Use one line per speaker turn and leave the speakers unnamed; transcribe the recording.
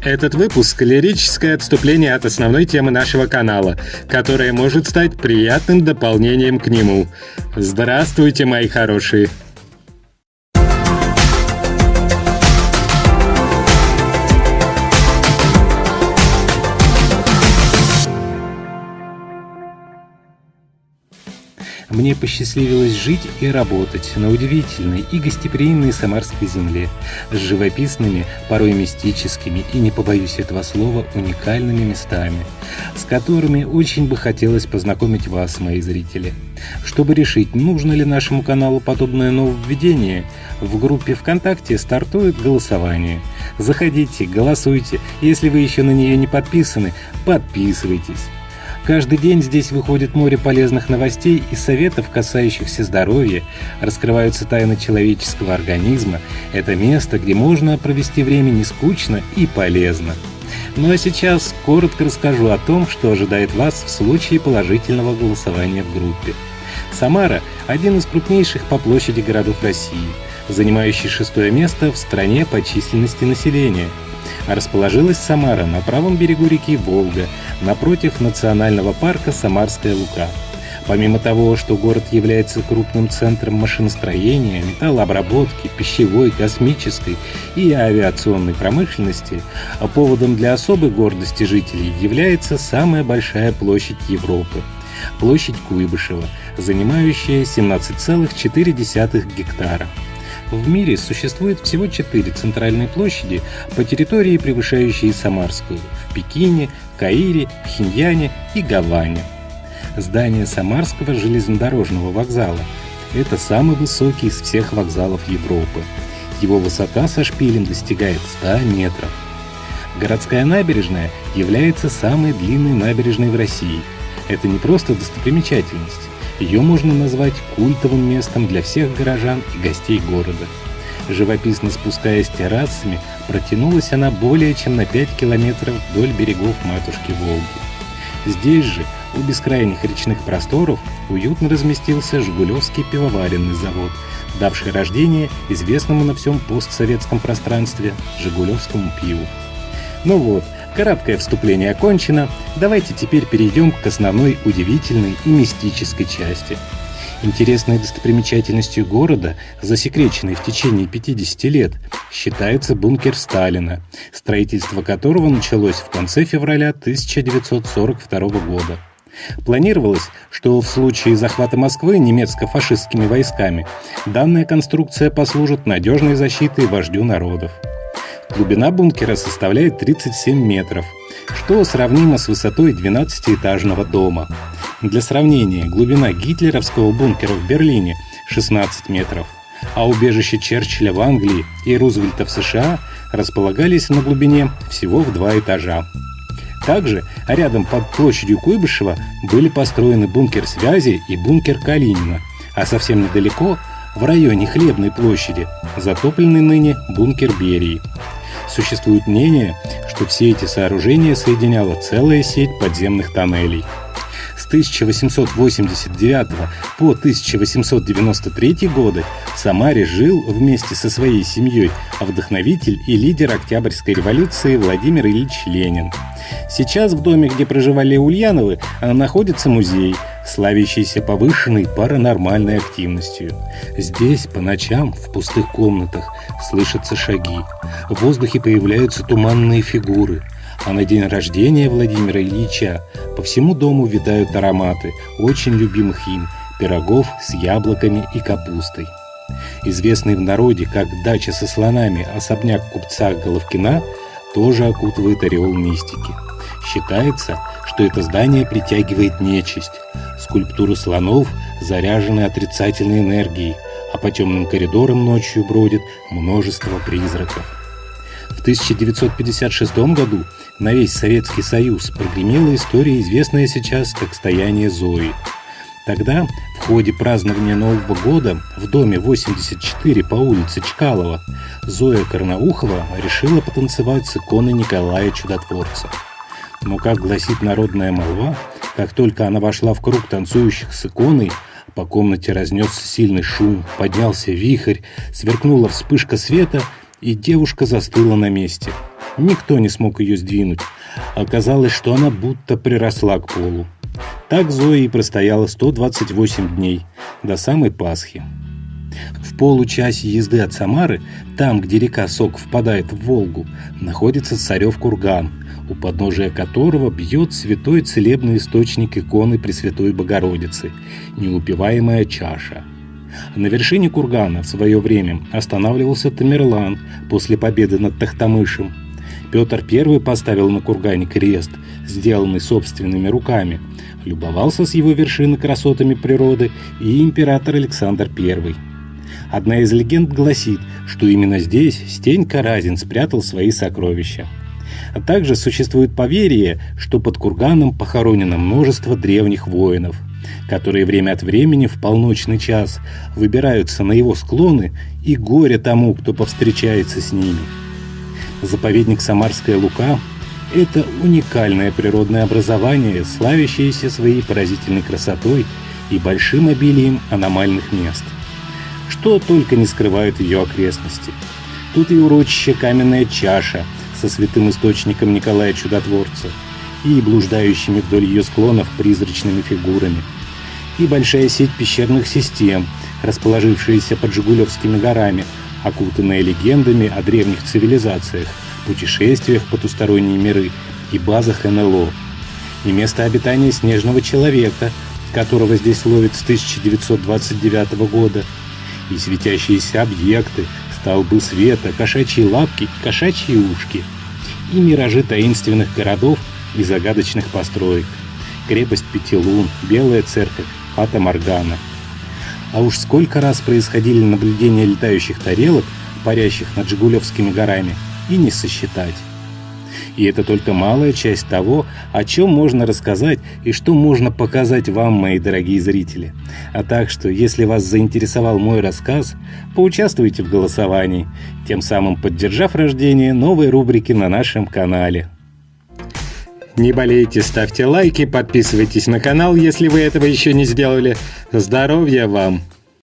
Этот выпуск — лирическое отступление от основной темы нашего канала, которое может стать приятным дополнением к нему. Здравствуйте, мои хорошие! Мне посчастливилось жить и работать на удивительной и гостеприимной Самарской земле с живописными, порой мистическими и, не побоюсь этого слова, уникальными местами, с которыми очень бы хотелось познакомить вас, мои зрители. Чтобы решить, нужно ли нашему каналу подобное нововведение, в группе ВКонтакте стартует голосование. Заходите, голосуйте, если вы еще на нее не подписаны, подписывайтесь. Каждый день здесь выходит море полезных новостей и советов, касающихся здоровья, раскрываются тайны человеческого организма. Это место, где можно провести время не скучно и полезно. Ну а сейчас коротко расскажу о том, что ожидает вас в случае положительного голосования в группе. Самара – один из крупнейших по площади городов России, занимающий 6-е место в стране по численности населения. Расположилась Самара на правом берегу реки Волга, напротив национального парка Самарская Лука. Помимо того, что город является крупным центром машиностроения, металлообработки, пищевой, космической и авиационной промышленности, поводом для особой гордости жителей является самая большая площадь Европы – площадь Куйбышева, занимающая 17,4 гектара. В мире существует всего 4 центральные площади по территории, превышающие Самарскую – в Пекине, Каире, Пхеньяне и Гаване. Здание Самарского железнодорожного вокзала – это самый высокий из всех вокзалов Европы. Его высота со шпилем достигает 100 метров. Городская набережная является самой длинной набережной в России. Это не просто достопримечательность. Ее можно назвать культовым местом для всех горожан и гостей города. Живописно спускаясь террасами, протянулась она более чем на 5 километров вдоль берегов матушки Волги. Здесь же, у бескрайних речных просторов, уютно разместился Жигулевский пивоваренный завод, давший рождение известному на всем постсоветском пространстве жигулевскому пиву. Ну вот, краткое вступление окончено, давайте теперь перейдем к основной удивительной и мистической части. Интересной достопримечательностью города, засекреченной в течение 50 лет, считается бункер Сталина, строительство которого началось в конце февраля 1942 года. Планировалось, что в случае захвата Москвы немецко-фашистскими войсками данная конструкция послужит надежной защитой вождю народов. Глубина бункера составляет 37 метров, что сравнимо с высотой 12-этажного дома. Для сравнения, глубина гитлеровского бункера в Берлине – 16 метров, а убежища Черчилля в Англии и Рузвельта в США располагались на глубине всего в 2 этажа. Также рядом под площадью Куйбышева были построены бункер Связи и бункер Калинина, а совсем недалеко, в районе Хлебной площади, затопленный ныне бункер Берии. Существует мнение, что все эти сооружения соединяла целая сеть подземных тоннелей. С 1889 по 1893 годы в Самаре жил вместе со своей семьей вдохновитель и лидер Октябрьской революции Владимир Ильич Ленин. Сейчас в доме, где проживали Ульяновы, находится музей, славящийся повышенной паранормальной активностью. Здесь по ночам в пустых комнатах слышатся шаги, в воздухе появляются туманные фигуры, а на день рождения Владимира Ильича по всему дому витают ароматы очень любимых им пирогов с яблоками и капустой. Известный в народе как дача со слонами особняк купца Головкина тоже окутывает ореол мистики. Считается, что это здание притягивает нечисть. Скульптуры слонов заряжены отрицательной энергией, а по темным коридорам ночью бродит множество призраков. В 1956 году на весь Советский Союз прогремела история, известная сейчас как «Стояние Зои». Тогда, в ходе празднования Нового года в доме 84 по улице Чкалова, Зоя Карнаухова решила потанцевать с иконой Николая Чудотворца. Но, как гласит народная молва, как только она вошла в круг танцующих с иконой, по комнате разнесся сильный шум, поднялся вихрь, сверкнула вспышка света, и девушка застыла на месте. Никто не смог ее сдвинуть. Оказалось, что она будто приросла к полу. Так Зоя и простояла 128 дней, до самой Пасхи. В получасе езды от Самары, там, где река Сок впадает в Волгу, находится Царев курган, у подножия которого бьет святой целебный источник иконы Пресвятой Богородицы, неупиваемая чаша. На вершине кургана в свое время останавливался Тамерлан после победы над Тохтамышем. Петр I поставил на кургане крест, сделанный собственными руками, любовался с его вершины красотами природы и император Александр I. Одна из легенд гласит, что именно здесь Стенька Разин спрятал свои сокровища. А также существует поверье, что под курганом похоронено множество древних воинов, которые время от времени в полночный час выбираются на его склоны, и горе тому, кто повстречается с ними. Заповедник Самарская Лука – это уникальное природное образование, славящееся своей поразительной красотой и большим обилием аномальных мест. Что только не скрывают ее окрестности. Тут и урочище Каменная чаша со святым источником Николая Чудотворца и блуждающими вдоль ее склонов призрачными фигурами, и большая сеть пещерных систем, расположившаяся под Жигулевскими горами, окутанная легендами о древних цивилизациях, путешествиях в потусторонние миры и базах НЛО, и место обитания снежного человека, которого здесь ловят с 1929 года, и светящиеся объекты, столбы света, кошачьи лапки, кошачьи ушки, и миражи таинственных городов и загадочных построек, крепость Пятилун, Белая церковь, Фата Моргана. А уж сколько раз происходили наблюдения летающих тарелок, парящих над Жигулевскими горами, и не сосчитать. И это только малая часть того, о чем можно рассказать и что можно показать вам, мои дорогие зрители. А так что, если вас заинтересовал мой рассказ, поучаствуйте в голосовании, тем самым поддержав рождение новой рубрики на нашем канале. Не болейте, ставьте лайки, подписывайтесь на канал, если вы этого еще не сделали. Здоровья вам!